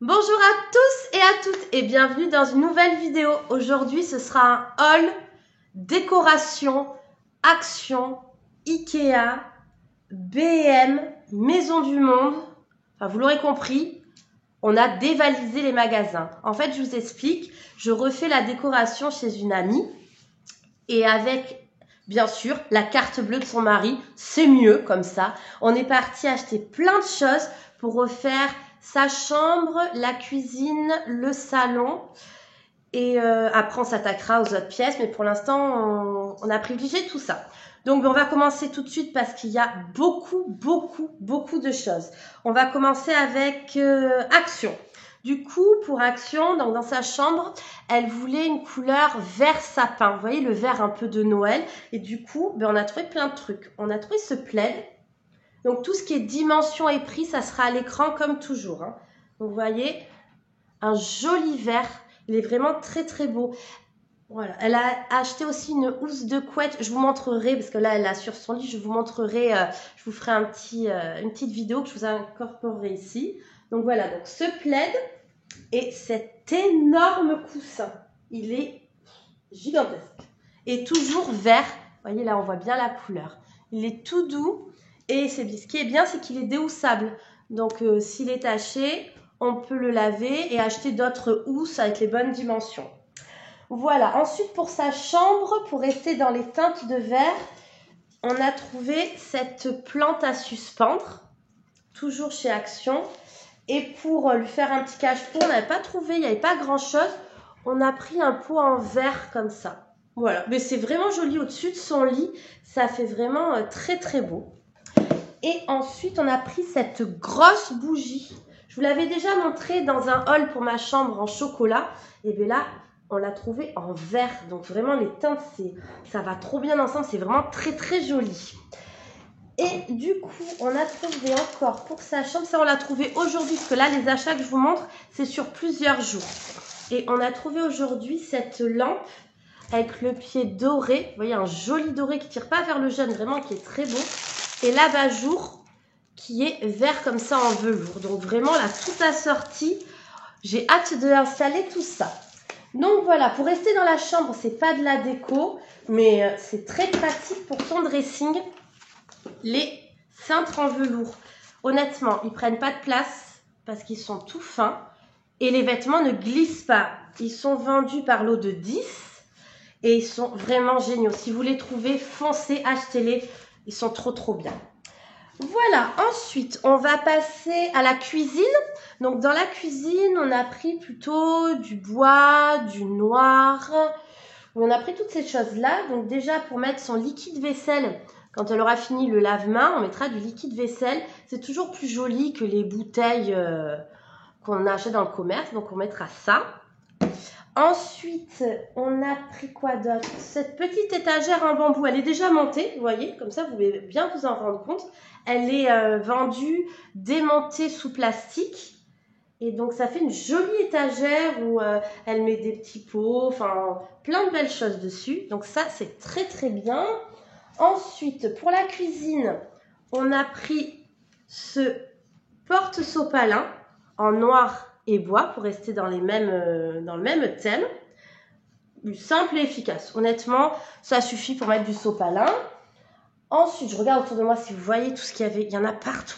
Bonjour à tous et à toutes et bienvenue dans une nouvelle vidéo. Aujourd'hui, ce sera un haul décoration, action, Ikea, B&M, Maison du Monde. Enfin, vous l'aurez compris, on a dévalisé les magasins. En fait, je vous explique, je refais la décoration chez une amie et avec, bien sûr, la carte bleue de son mari. C'est mieux comme ça. On est parti acheter plein de choses pour refaire sa chambre, la cuisine, le salon. Et après, on s'attaquera aux autres pièces. Mais pour l'instant, on a privilégié tout ça. Donc, on va commencer tout de suite parce qu'il y a beaucoup de choses. On va commencer avec Action. Du coup, pour Action, donc dans sa chambre, elle voulait une couleur vert sapin. Vous voyez, le vert un peu de Noël. Et du coup, on a trouvé plein de trucs. On a trouvé ce plaid. Donc, tout ce qui est dimension et prix, ça sera à l'écran comme toujours. Hein. Donc, vous voyez, un joli vert. Il est vraiment très beau. Voilà. Elle a acheté aussi une housse de couette. Je vous montrerai, parce que là, elle a sur son lit. Je vous montrerai, je vous ferai une petite vidéo que je vous incorporerai ici. Donc, voilà. Donc, ce plaid et cet énorme coussin. Il est gigantesque. Et toujours vert. Vous voyez, là, on voit bien la couleur. Il est tout doux. Et ce qui est bien, c'est qu'il est déhoussable. Donc, s'il est taché, on peut le laver et acheter d'autres housses avec les bonnes dimensions. Voilà. Ensuite, pour sa chambre, pour rester dans les teintes de vert, on a trouvé cette plante à suspendre, toujours chez Action. Et pour lui faire un petit cache-pot, on n'avait pas trouvé, il n'y avait pas grand-chose. On a pris un pot en verre comme ça. Voilà. Mais c'est vraiment joli au-dessus de son lit. Ça fait vraiment très beau. Et ensuite, on a pris cette grosse bougie. Je vous l'avais déjà montré dans un haul pour ma chambre en chocolat. Et bien là, on l'a trouvée en vert. Donc vraiment, les teintes, ça va trop bien ensemble. C'est vraiment très joli. Et du coup, on a trouvé encore pour sa chambre. Ça, on l'a trouvé aujourd'hui. Parce que là, les achats que je vous montre, c'est sur plusieurs jours. Et on a trouvé aujourd'hui cette lampe avec le pied doré. Vous voyez, un joli doré qui ne tire pas vers le jaune. Vraiment, qui est très beau. Et l'abat-jour qui est vert comme ça en velours. Donc vraiment là, tout assorti. J'ai hâte de installer tout ça. Donc voilà, pour rester dans la chambre, c'est pas de la déco, mais c'est très pratique pour son dressing. Les cintres en velours. Honnêtement, ils prennent pas de place parce qu'ils sont tout fins. Et les vêtements ne glissent pas. Ils sont vendus par lot de 10. Et ils sont vraiment géniaux. Si vous les trouvez, foncez, achetez-les. Ils sont trop bien. Voilà, ensuite, on va passer à la cuisine. Donc, dans la cuisine, on a pris plutôt du bois, du noir. On a pris toutes ces choses-là. Donc, déjà, pour mettre son liquide vaisselle, quand elle aura fini le lave-main, on mettra du liquide vaisselle. C'est toujours plus joli que les bouteilles qu'on achète dans le commerce. Donc, on mettra ça. Ensuite, on a pris quoi d'autre? Cette petite étagère en bambou, elle est déjà montée, vous voyez, comme ça vous pouvez bien vous en rendre compte. Elle est vendue, démontée sous plastique. Et donc ça fait une jolie étagère où elle met des petits pots, enfin plein de belles choses dessus. Donc ça c'est très bien. Ensuite, pour la cuisine, on a pris ce porte-sopalin en noir et bois pour rester dans le même thème. Simple et efficace. Honnêtement, ça suffit pour mettre du sopalin. Ensuite, je regarde autour de moi si vous voyez tout ce qu'il y avait. Il y en a partout.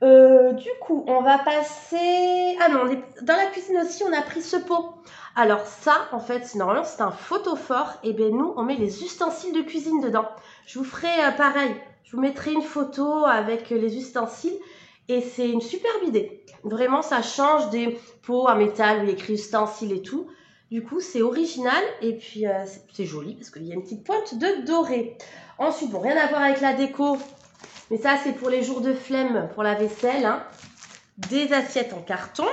Du coup, on va passer... Ah non, dans la cuisine aussi, on a pris ce pot. Alors ça, en fait, normalement, c'est un photophore. Et bien nous, on met les ustensiles de cuisine dedans. Je vous ferai pareil. Je vous mettrai une photo avec les ustensiles. Et c'est une superbe idée. Vraiment, ça change des pots en métal où il y a écrit ustensiles et tout. Du coup, c'est original et puis c'est joli parce qu'il y a une petite pointe de doré. Ensuite, bon, rien à voir avec la déco, mais ça, c'est pour les jours de flemme, pour la vaisselle. Hein. Des assiettes en carton.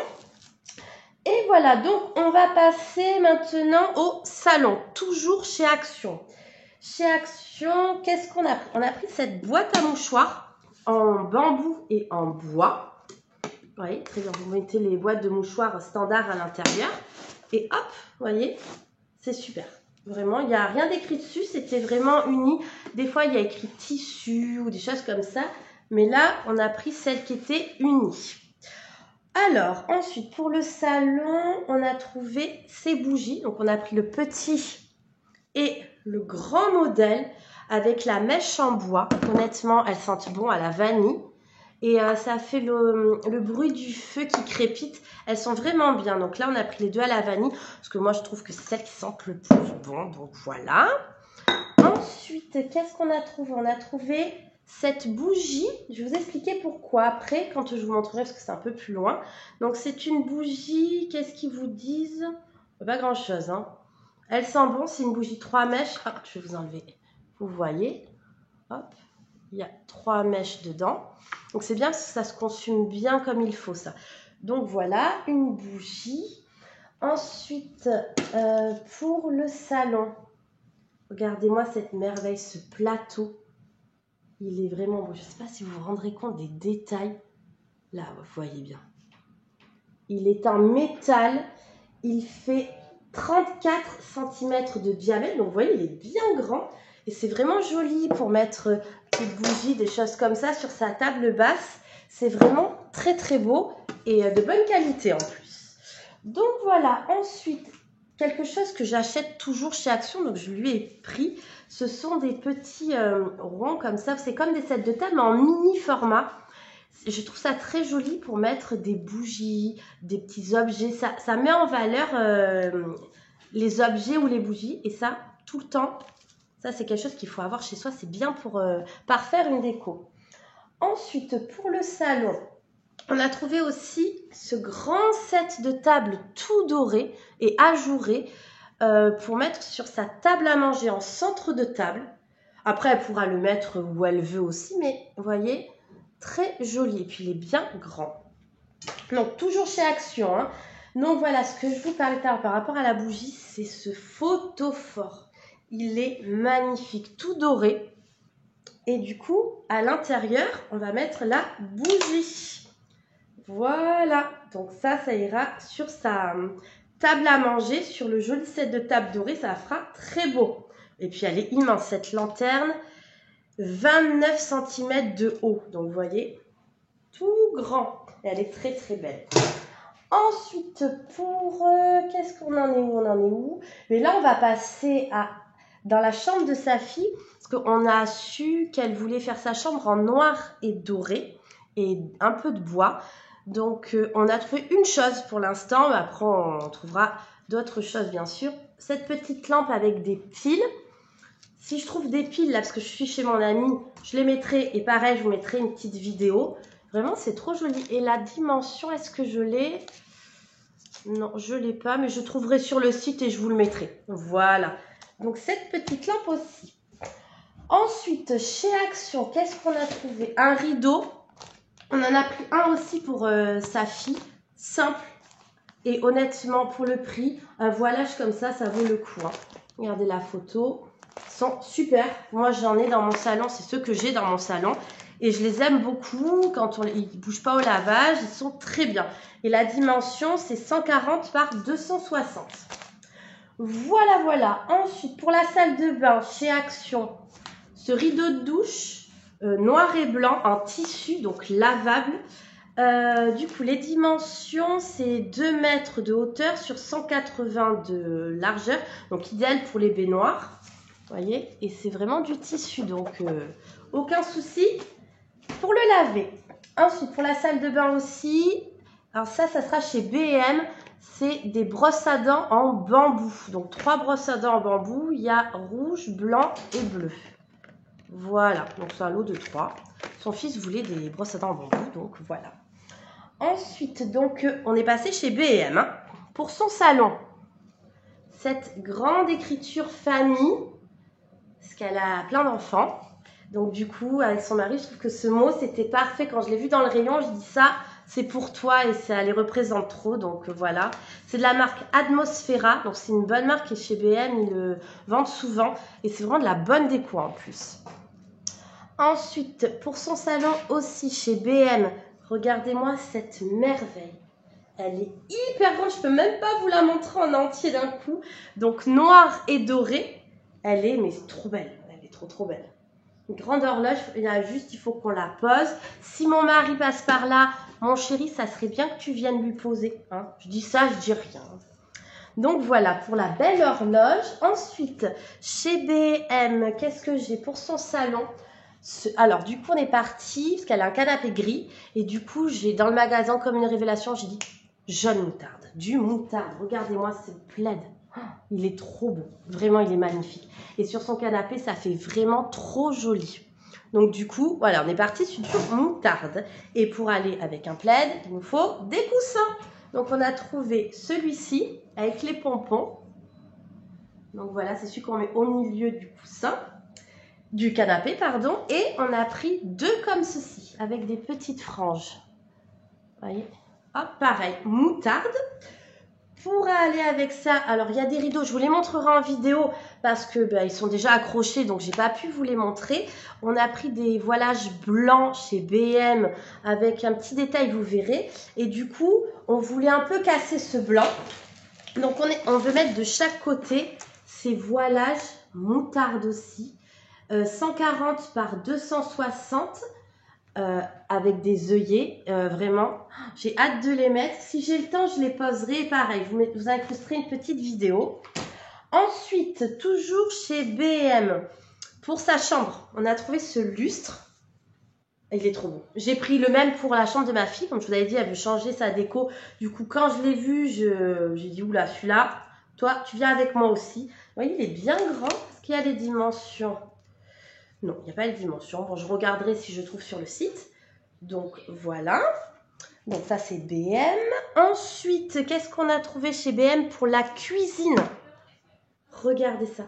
Et voilà, donc on va passer maintenant au salon, toujours chez Action. Chez Action, qu'est-ce qu'on a pris? On a pris cette boîte à mouchoirs en bambou et en bois. Vous voyez, très bien, vous mettez les boîtes de mouchoirs standards à l'intérieur. Et hop, vous voyez, c'est super. Vraiment, il n'y a rien d'écrit dessus, c'était vraiment uni. Des fois, il y a écrit tissu ou des choses comme ça. Mais là, on a pris celle qui était unie. Alors, ensuite, pour le salon, on a trouvé ces bougies. Donc, on a pris le petit et le grand modèle avec la mèche en bois. Honnêtement, elles sentent bon à la vanille. Et ça fait le bruit du feu qui crépite. Elles sont vraiment bien. Donc là, on a pris les deux à la vanille. Parce que moi, je trouve que c'est celles qui sentent le plus bon. Donc voilà. Ensuite, qu'est-ce qu'on a trouvé? On a trouvé cette bougie. Je vais vous expliquer pourquoi après, quand je vous montrerai, parce que c'est un peu plus loin. Donc c'est une bougie. Qu'est-ce qu'ils vous disent? Pas grand-chose, hein. Elle sent bon. C'est une bougie 3 mèches. Hop, je vais vous enlever. Vous voyez. Hop. Il y a 3 mèches dedans. Donc c'est bien parce que ça se consume bien comme il faut ça. Donc voilà, une bougie. Ensuite, pour le salon, regardez-moi cette merveille, ce plateau. Il est vraiment beau. Je ne sais pas si vous vous rendrez compte des détails. Là, vous voyez bien. Il est en métal. Il fait 34 cm de diamètre. Donc vous voyez, il est bien grand. Et c'est vraiment joli pour mettre petites bougies, des choses comme ça sur sa table basse. C'est vraiment très très beau et de bonne qualité en plus. Donc voilà, ensuite, quelque chose que j'achète toujours chez Action, donc je lui ai pris. Ce sont des petits ronds comme ça. C'est comme des sets de table mais en mini format. Je trouve ça très joli pour mettre des bougies, des petits objets. Ça met en valeur les objets ou les bougies et ça, tout le temps. Ça, c'est quelque chose qu'il faut avoir chez soi. C'est bien pour parfaire une déco. Ensuite, pour le salon, on a trouvé aussi ce grand set de table tout doré et ajouré pour mettre sur sa table à manger en centre de table. Après, elle pourra le mettre où elle veut aussi, mais vous voyez, très joli. Et puis, il est bien grand. Donc, toujours chez Action, hein. Donc, voilà ce que je vous parlais par rapport à la bougie, c'est ce photophore. Il est magnifique, tout doré. Et du coup, à l'intérieur, on va mettre la bougie. Voilà. Donc ça ira sur sa table à manger, sur le joli set de table dorée. Ça fera très beau. Et puis, elle est immense, cette lanterne. 29 cm de haut. Donc, vous voyez, tout grand. Et elle est très, très belle. Ensuite, pour... qu'est-ce qu'on en est où? On en est où? Mais là, on va passer dans la chambre de sa fille, parce qu'on a su qu'elle voulait faire sa chambre en noir et doré, et un peu de bois. Donc, on a trouvé une chose pour l'instant, après on trouvera d'autres choses bien sûr. Cette petite lampe avec des piles. Si je trouve des piles là, parce que je suis chez mon amie, je les mettrai, et pareil, je vous mettrai une petite vidéo. Vraiment, c'est trop joli. Et la dimension, est-ce que je l'ai? Non, je ne l'ai pas, mais je trouverai sur le site et je vous le mettrai. Voilà. Donc, cette petite lampe aussi. Ensuite, chez Action, qu'est-ce qu'on a trouvé? Un rideau. On en a pris un aussi pour sa fille. Simple. Et honnêtement, pour le prix, un voilage comme ça vaut le coup. Hein. Regardez la photo. Ils sont super. Moi, j'en ai dans mon salon. C'est ceux que j'ai dans mon salon. Et je les aime beaucoup. Quand ils ne bougent pas au lavage, ils sont très bien. Et la dimension, c'est 140 par 260. Voilà, voilà. Ensuite, pour la salle de bain, chez Action, ce rideau de douche noir et blanc en tissu, donc lavable. Du coup, les dimensions, c'est 2 mètres de hauteur sur 180 de largeur. Donc, idéal pour les baignoires. Vous voyez? Et c'est vraiment du tissu, donc aucun souci pour le laver. Ensuite, pour la salle de bain aussi, alors ça sera chez B&M. C'est des brosses à dents en bambou. Donc, 3 brosses à dents en bambou. Il y a rouge, blanc et bleu. Voilà. Donc, c'est un lot de 3. Son fils voulait des brosses à dents en bambou. Donc, voilà. Ensuite, donc, on est passé chez B&M. Hein, pour son salon. Cette grande écriture famille. Parce qu'elle a plein d'enfants. Donc, du coup, avec son mari, je trouve que ce mot, c'était parfait. Quand je l'ai vu dans le rayon, je dis ça, c'est pour toi et ça les représente trop. Donc, voilà. C'est de la marque Atmosfera. Donc, c'est une bonne marque et chez B&M, ils le vendent souvent. Et c'est vraiment de la bonne déco en plus. Ensuite, pour son salon aussi chez B&M, regardez-moi cette merveille. Elle est hyper grande. Je ne peux même pas vous la montrer en entier d'un coup. Donc, noire et dorée. Elle est, mais c'est trop belle. Elle est trop, trop belle. Une grande horloge, il faut qu'on la pose. Si mon mari passe par là, mon chéri, ça serait bien que tu viennes lui poser. Hein. Je dis ça, je dis rien. Donc voilà pour la belle horloge. Ensuite, chez B&M, qu'est-ce que j'ai pour son salon? Alors du coup on est parti parce qu'elle a un canapé gris et du coup j'ai dans le magasin comme une révélation, j'ai dit jaune moutarde, du moutarde. Regardez-moi ce plaid, oh, il est trop beau, vraiment il est magnifique. Et sur son canapé ça fait vraiment trop joli. Donc du coup voilà, on est parti sur du moutarde. Et pour aller avec un plaid, il nous faut des coussins. Donc on a trouvé celui-ci avec les pompons. Donc voilà, c'est celui qu'on met au milieu du coussin. Du canapé, pardon, et on a pris deux comme ceci, avec des petites franges. Vous voyez? Hop, pareil, moutarde. Pour aller avec ça, alors il y a des rideaux, je vous les montrerai en vidéo parce que ils sont déjà accrochés, donc j'ai pas pu vous les montrer. On a pris des voilages blancs chez B&M avec un petit détail, vous verrez. Et du coup, on voulait un peu casser ce blanc. Donc on veut mettre de chaque côté ces voilages moutarde aussi. 140 par 260 avec des œillets, vraiment j'ai hâte de les mettre. Si j'ai le temps je les poserai, pareil vous incrusterez une petite vidéo. Ensuite toujours chez B&M, pour sa chambre on a trouvé ce lustre, il est trop beau. J'ai pris le même pour la chambre de ma fille, comme je vous avais dit elle veut changer sa déco. Du coup quand je l'ai vu j'ai dit oula, celui-là toi tu viens avec moi aussi. Vous voyez il est bien grand parce qu'il y a les dimensions. Non, il n'y a pas les dimensions. Bon, je regarderai si je trouve sur le site. Donc, voilà. Donc, ça, c'est B&M. Ensuite, qu'est-ce qu'on a trouvé chez B&M pour la cuisine? Regardez ça.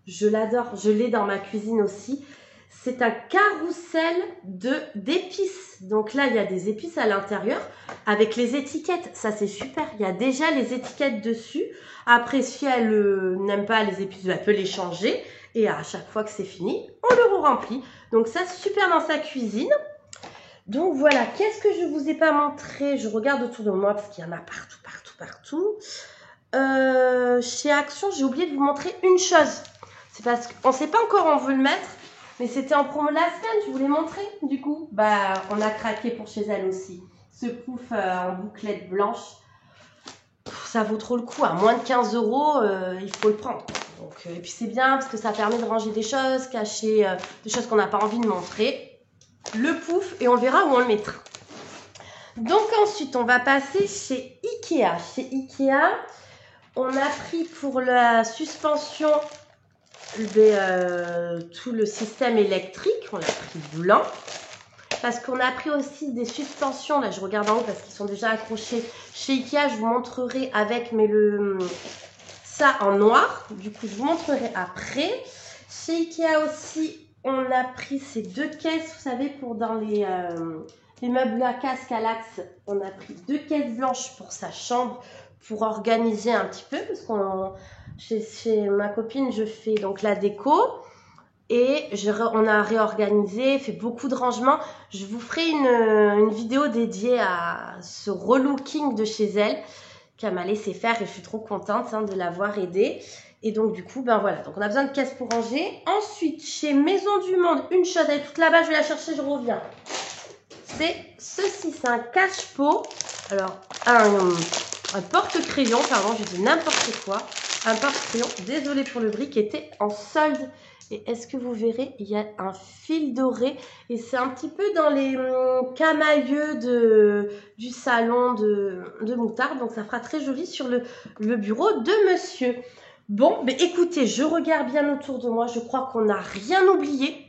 Je l'adore. Je l'ai dans ma cuisine aussi. C'est un carrousel d'épices. Donc là, il y a des épices à l'intérieur avec les étiquettes. Ça, c'est super. Il y a déjà les étiquettes dessus. Après, si elle n'aime pas les épices, elle peut les changer. Et à chaque fois que c'est fini, on le remplit. Donc ça, super dans sa cuisine. Donc voilà, qu'est-ce que je ne vous ai pas montré? Je regarde autour de moi parce qu'il y en a partout, partout. Chez Action, j'ai oublié de vous montrer une chose. C'est parce qu'on ne sait pas encore où on veut le mettre. Mais c'était en promo de la semaine, je vous l'ai montré. Du coup, on a craqué pour chez elle aussi. Ce pouf en bouclette blanche. Ça vaut trop le coup. À moins de 15 €, il faut le prendre. Donc, et puis c'est bien parce que ça permet de ranger des choses, cacher des choses qu'on n'a pas envie de montrer. Le pouf et on verra où on le mettra. Donc ensuite, on va passer chez Ikea. Chez Ikea, on a pris pour la suspension tout le système électrique. On l'a pris blanc. Parce qu'on a pris aussi des suspensions. Là, je regarde en haut parce qu'ils sont déjà accrochés. Chez Ikea, je vous montrerai avec ça en noir. Du coup, je vous montrerai après. Chez Ikea aussi, on a pris ces deux caisses. Vous savez, pour dans les meubles à casque à l'axe, on a pris deux caisses blanches pour sa chambre pour organiser un petit peu. Parce que chez ma copine, je fais donc la déco. Et on a réorganisé, fait beaucoup de rangements. Je vous ferai une vidéo dédiée à ce relooking de chez elle qu'elle m'a laissé faire et je suis trop contente de l'avoir aidée. Et donc du coup, voilà. Donc on a besoin de caisses pour ranger. Ensuite, chez Maison du Monde, une chose, elle est toute là-bas, je vais la chercher, je reviens. C'est ceci, c'est un cache-pot. Alors, un porte-crayon, pardon, je dis n'importe quoi. Un porte-crayon, désolé pour le bruit, qui était en solde. Et est-ce que vous verrez, il y a un fil doré et c'est un petit peu dans les camailleux du salon de moutarde. Donc ça fera très joli sur le bureau de monsieur. Bon, écoutez, je regarde bien autour de moi. Je crois qu'on n'a rien oublié.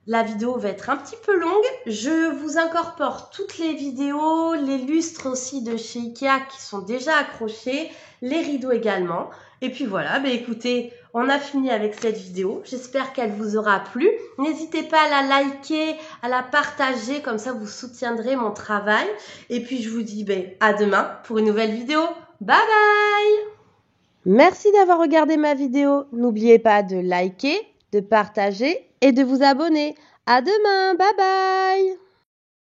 La vidéo va être un petit peu longue. Je vous incorpore toutes les vidéos, les lustres aussi de chez Ikea qui sont déjà accrochés, les rideaux également. Et puis voilà, écoutez, on a fini avec cette vidéo. J'espère qu'elle vous aura plu. N'hésitez pas à la liker, à la partager, comme ça vous soutiendrez mon travail. Et puis je vous dis à demain pour une nouvelle vidéo. Bye bye! Merci d'avoir regardé ma vidéo. N'oubliez pas de liker, de partager et de vous abonner. À demain, bye bye!